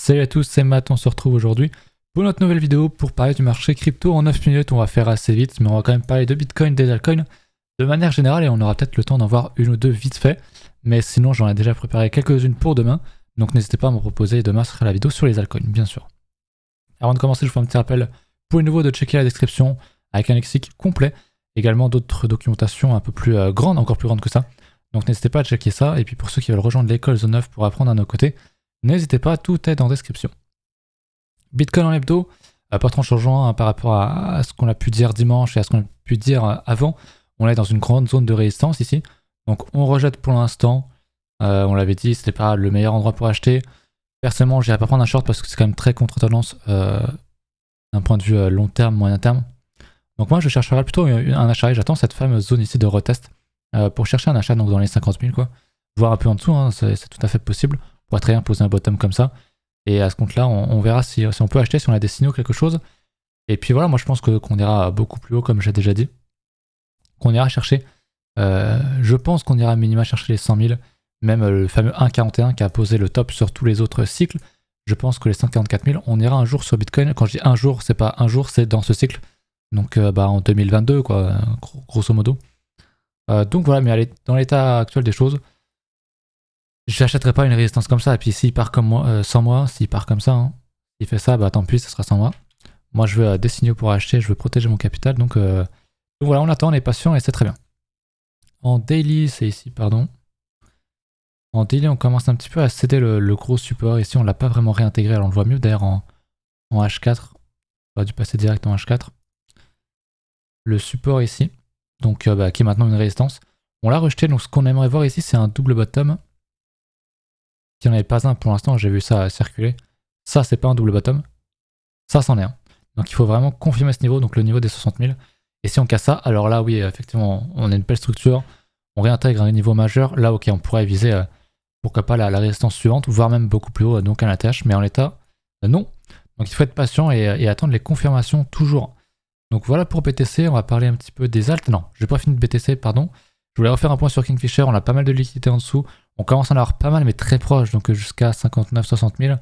Salut à tous, c'est Matt, on se retrouve aujourd'hui pour notre nouvelle vidéo pour parler du marché crypto. En 9 minutes, on va faire assez vite, mais on va quand même parler de Bitcoin, des altcoins de manière générale et on aura peut-être le temps d'en voir une ou deux vite fait. Mais sinon, j'en ai déjà préparé quelques-unes pour demain, donc n'hésitez pas à me proposer. Demain sera la vidéo sur les altcoins, bien sûr. Avant de commencer, je vous fais un petit rappel pour les nouveaux de checker la description avec un lexique complet, également d'autres documentations un peu plus grandes, encore plus grandes que ça. Donc n'hésitez pas à checker ça. Et puis pour ceux qui veulent rejoindre l'école Zone 9 pour apprendre à nos côtés, n'hésitez pas, tout est en description. Bitcoin en hebdo, pas trop changeant par rapport à ce qu'on a pu dire dimanche et à ce qu'on a pu dire avant. On est dans une grande zone de résistance ici. Donc on rejette pour l'instant. On l'avait dit, c'était pas le meilleur endroit pour acheter. Personnellement, j'irai pas prendre un short parce que c'est quand même très contre-tendance d'un point de vue long terme, moyen terme. Donc moi je chercherai plutôt un achat et j'attends cette fameuse zone ici de retest pour chercher un achat donc dans les 50 000 quoi. Voire un peu en dessous, hein, c'est tout à fait possible. On pourrait très bien poser un bottom comme ça. Et à ce compte-là, on verra si on peut acheter, si on a des signaux, quelque chose. Et puis voilà, moi je pense qu'on ira beaucoup plus haut, comme j'ai déjà dit. Qu'on ira chercher, je pense qu'on ira minima chercher les 100 000. Même le fameux 1,41 qui a posé le top sur tous les autres cycles. Je pense que les 144 000, on ira un jour sur Bitcoin. Quand je dis un jour, c'est pas un jour, c'est dans ce cycle. Donc en 2022, quoi, grosso modo. Donc voilà, mais dans l'état actuel des choses, j'achèterai pas une résistance comme ça. Et puis s'il part comme moi, sans moi, s'il part comme ça, hein, s'il fait ça, bah tant pis, ça sera sans moi. Moi je veux des signaux pour acheter, je veux protéger mon capital. Donc voilà, on attend, on est patient et c'est très bien. En daily, c'est ici, pardon. En daily, on commence un petit peu à céder le gros support. Ici, on l'a pas vraiment réintégré. Alors on le voit mieux d'ailleurs en H4. On aurait dû passer direct en H4. Le support ici, donc qui est maintenant une résistance. On l'a rejeté, donc ce qu'on aimerait voir ici, c'est un double bottom. S'il n'y en avait pas un pour l'instant, j'ai vu ça circuler. Ça, c'est pas un double bottom. Ça, c'en est un. Donc il faut vraiment confirmer ce niveau, donc le niveau des 60 000. Et si on casse ça, alors là, oui, effectivement, on a une belle structure. On réintègre un niveau majeur. Là, ok, on pourrait viser, pourquoi pas, la résistance suivante, voire même beaucoup plus haut, donc un ATH. Mais en l'état, non. Donc il faut être patient et attendre les confirmations toujours. Donc voilà pour BTC, on va parler un petit peu des alts. Non, j'ai pas fini de BTC, pardon. Je voulais refaire un point sur Kingfisher, on a pas mal de liquidités en dessous. On commence à en avoir pas mal, mais très proche, donc jusqu'à 59-60 000.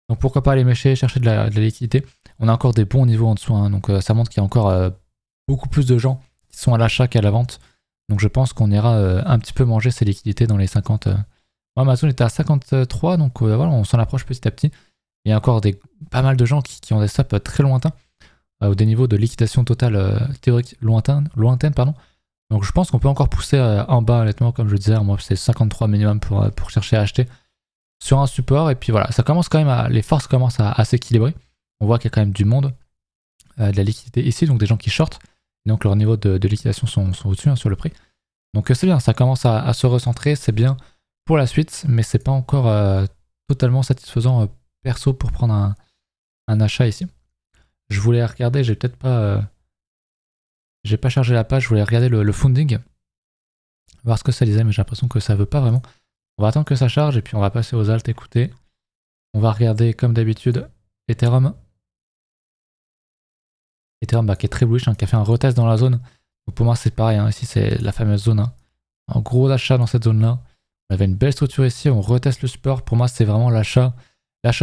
Donc pourquoi pas aller mêcher, chercher de la liquidité. On a encore des bons niveaux en dessous, hein, donc ça montre qu'il y a encore beaucoup plus de gens qui sont à l'achat qu'à la vente. Donc je pense qu'on ira un petit peu manger ces liquidités dans les 50. Amazon était à 53, donc voilà, on s'en approche petit à petit. Il y a encore pas mal de gens qui ont des stops très lointains, ou des niveaux de liquidation totale théorique lointaine, pardon. Donc je pense qu'on peut encore pousser en bas, honnêtement, comme je le disais, moi c'est 53 minimum pour chercher à acheter sur un support. Et puis voilà, ça commence quand même les forces commencent à s'équilibrer. On voit qu'il y a quand même du monde, de la liquidité ici, donc des gens qui shortent. Donc leurs niveaux de liquidation sont au-dessus, hein, sur le prix. Donc c'est bien, ça commence à se recentrer, c'est bien pour la suite, mais c'est pas encore totalement satisfaisant perso pour prendre un achat ici. Je voulais regarder, j'ai peut-être pas... j'ai pas chargé la page, je voulais regarder le funding, voir ce que ça disait, mais j'ai l'impression que ça veut pas vraiment. On va attendre que ça charge et puis on va passer aux alts, écoutez. On va regarder comme d'habitude Ethereum. Ethereum qui est très bullish, hein, qui a fait un retest dans la zone. Donc pour moi c'est pareil, hein, ici c'est la fameuse zone. Hein. Un gros achat dans cette zone-là. On avait une belle structure ici, on reteste le support. Pour moi c'est vraiment l'achat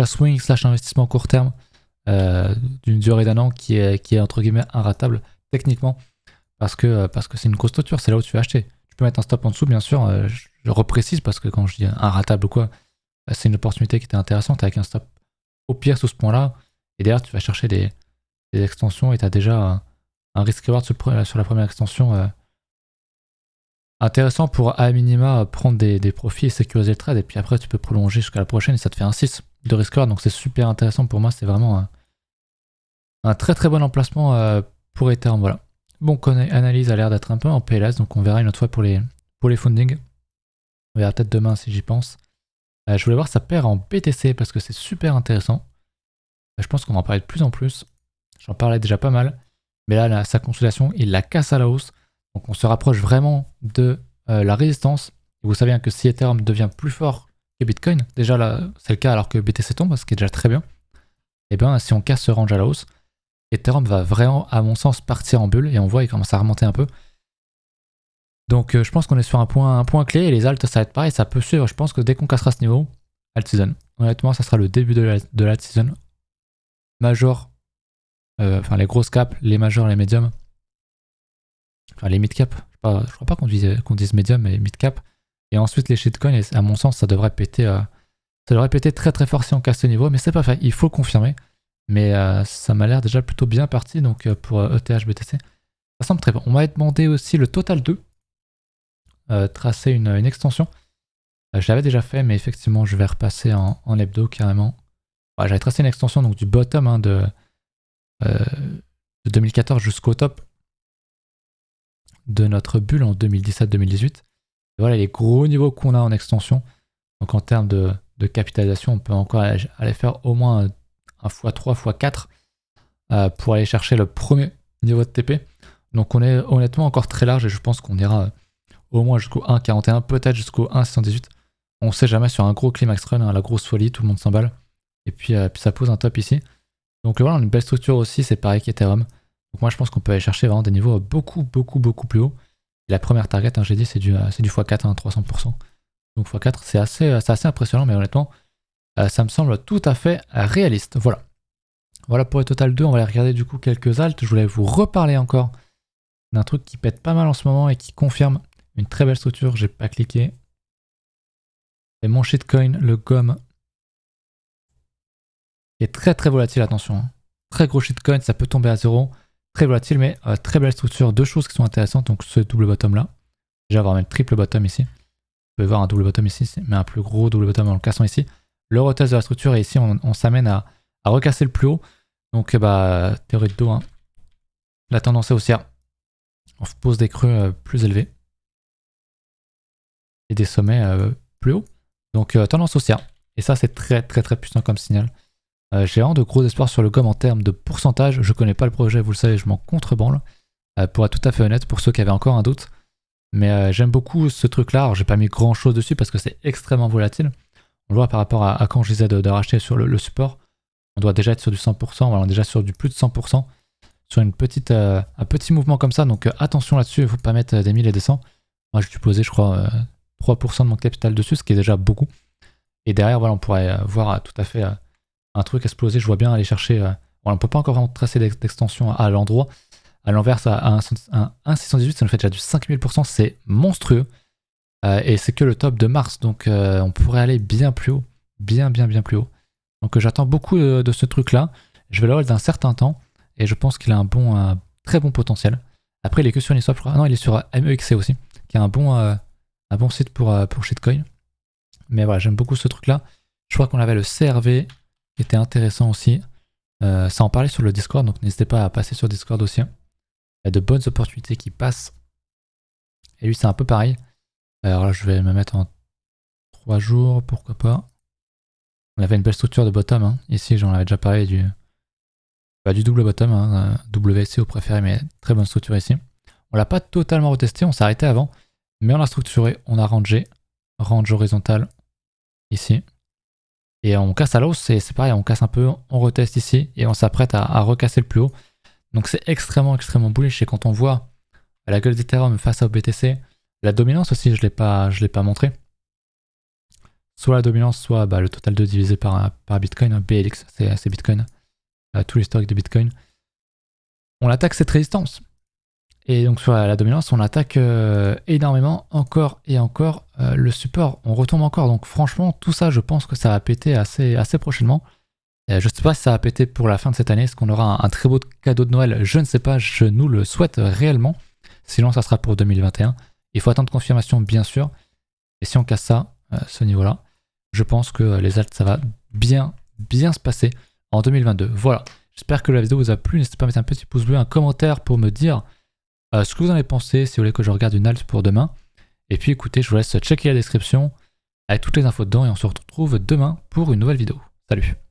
swing / investissement court terme d'une durée d'un an qui est entre guillemets inratable techniquement. Parce que c'est une grosse structure, c'est là où tu vas acheter. Tu peux mettre un stop en dessous, bien sûr. Je reprécise parce que quand je dis inratable ou quoi, c'est une opportunité qui était intéressante avec un stop au pire sous ce point-là. Et derrière, tu vas chercher des extensions et tu as déjà un risk-reward sur la première extension intéressant pour à minima prendre des profits et sécuriser le trade. Et puis après, tu peux prolonger jusqu'à la prochaine et ça te fait un 6 de risk-reward. Donc c'est super intéressant pour moi. C'est vraiment un très très bon emplacement pour Ethereum. Voilà. Bon, analyse a l'air d'être un peu en PLS, donc on verra une autre fois pour les fundings. On verra peut-être demain si j'y pense. Je voulais voir sa paire en BTC parce que c'est super intéressant. Je pense qu'on va en parler de plus en plus. J'en parlais déjà pas mal. Mais là, sa consolidation, il la casse à la hausse. Donc on se rapproche vraiment de la résistance. Et vous savez hein, que si Ethereum devient plus fort que Bitcoin, déjà là, c'est le cas alors que BTC tombe, ce qui est déjà très bien. Et bien si on casse ce range à la hausse, Ethereum va vraiment, à mon sens, partir en bulle et on voit qu'il commence à remonter un peu. Donc je pense qu'on est sur un point clé et les alts ça va être pareil, ça peut suivre. Je pense que dès qu'on cassera ce niveau, alt season. honnêtement, ça sera le début de la season. Major, enfin les grosses caps, les majors, les médiums. Enfin les mid-cap. Je crois pas qu'on dise médium, mais mid-cap. Et ensuite les shitcoins, et à mon sens, ça devrait péter très très fort si on casse ce niveau, mais c'est pas fait, il faut le confirmer. Mais ça m'a l'air déjà plutôt bien parti, donc pour ETH BTC, ça semble très bon. On m'a demandé aussi le Total 2, tracer une extension. Je l'avais déjà fait, mais effectivement, je vais repasser en hebdo carrément. Ouais, j'avais tracé une extension donc, du bottom de 2014 jusqu'au top de notre bulle en 2017-2018. Voilà les gros niveaux qu'on a en extension. Donc en termes de capitalisation, on peut encore aller faire au moins un x3, x4 pour aller chercher le premier niveau de TP. Donc on est honnêtement encore très large et je pense qu'on ira au moins jusqu'au 1.41, peut-être jusqu'au 1.618. On sait jamais sur un gros climax run, la grosse folie, tout le monde s'emballe. Et puis ça pose un top ici. Donc voilà, on a une belle structure aussi, c'est pareil qu'Ethereum. Donc moi je pense qu'on peut aller chercher vraiment des niveaux beaucoup plus hauts. Et la première target, j'ai dit, c'est du x4, 300%. Donc x4, c'est assez impressionnant, mais honnêtement, ça me semble tout à fait réaliste. Voilà pour le Total 2, on va aller regarder du coup quelques alts. Je voulais vous reparler encore d'un truc qui pète pas mal en ce moment et qui confirme une très belle structure. J'ai pas cliqué. C'est mon shitcoin, le GOM, qui est très très volatile, attention. Hein. Très gros shitcoin, ça peut tomber à zéro. Très volatile, mais très belle structure. Deux choses qui sont intéressantes, donc ce double bottom là. Déjà avoir même triple bottom ici. Vous pouvez voir un double bottom ici, mais un plus gros double bottom en le cassant ici. Le retest de la structure, et ici on s'amène à recasser le plus haut. Donc théorie de dos, hein. La tendance est haussière. On pose des creux plus élevés. Et des sommets plus hauts. Donc tendance haussière. Et ça c'est très puissant comme signal. J'ai vraiment de gros espoirs sur le GOM en termes de pourcentage. Je connais pas le projet, vous le savez, je m'en contrebranle. Pour être tout à fait honnête, pour ceux qui avaient encore un doute. Mais j'aime beaucoup ce truc-là. Alors j'ai pas mis grand chose dessus parce que c'est extrêmement volatile. On le voit par rapport à quand je disais de racheter sur le support. On doit déjà être sur du 100%, voilà, on est déjà sur du plus de 100%. Sur un petit mouvement comme ça. Donc attention là-dessus, il ne faut pas mettre des 1000 et des 100. Moi j'ai dû poser, je crois, 3% de mon capital dessus, ce qui est déjà beaucoup. Et derrière, voilà, on pourrait voir tout à fait un truc exploser. Je vois bien aller chercher. Voilà, on ne peut pas encore vraiment tracer d'extension à l'endroit. À l'envers, à 1.618, ça nous fait déjà du 5000%, c'est monstrueux. Et c'est que le top de mars, donc on pourrait aller bien plus haut. Bien plus haut. Donc j'attends beaucoup de ce truc-là. Je vais le hold d'un certain temps, et je pense qu'il a un très bon potentiel. Après, il est que sur Uniswap, je crois. Ah non, il est sur MEXC aussi, qui est un bon site pour shitcoin. Mais voilà, j'aime beaucoup ce truc-là. Je crois qu'on avait le CRV, qui était intéressant aussi. Ça en parlait sur le Discord, donc n'hésitez pas à passer sur Discord aussi. Il y a de bonnes opportunités qui passent. Et lui, c'est un peu pareil. Alors là, je vais me mettre en 3 jours, pourquoi pas. On avait une belle structure de bottom. Hein. Ici, j'en avais déjà parlé du double bottom, hein, WC au préféré, mais très bonne structure ici. On l'a pas totalement retesté, on s'est arrêté avant, mais on l'a structuré, on a rangé, range horizontal ici. Et on casse à l'hausse, c'est pareil, on casse un peu, on reteste ici, et on s'apprête à recasser le plus haut. Donc c'est extrêmement bullish, et quand on voit la gueule d'Ethereum face au BTC, la dominance aussi, je l'ai pas montré. Soit la dominance, soit le total 2 divisé par Bitcoin, BLX, c'est Bitcoin, tout l'historique de Bitcoin. On attaque cette résistance. Et donc sur la dominance, on attaque énormément, encore et encore, le support, on retombe encore. Donc franchement, tout ça, je pense que ça va péter assez prochainement. Je ne sais pas si ça va péter pour la fin de cette année, est-ce qu'on aura un très beau cadeau de Noël, je ne sais pas, je nous le souhaite réellement. Sinon, ça sera pour 2021. Il faut attendre confirmation, bien sûr. Et si on casse ça, ce niveau-là, je pense que les alts, ça va bien se passer en 2022. Voilà, j'espère que la vidéo vous a plu. N'hésitez pas à mettre un petit pouce bleu, un commentaire pour me dire ce que vous en avez pensé, si vous voulez que je regarde une alt pour demain. Et puis écoutez, je vous laisse checker la description avec toutes les infos dedans et on se retrouve demain pour une nouvelle vidéo. Salut!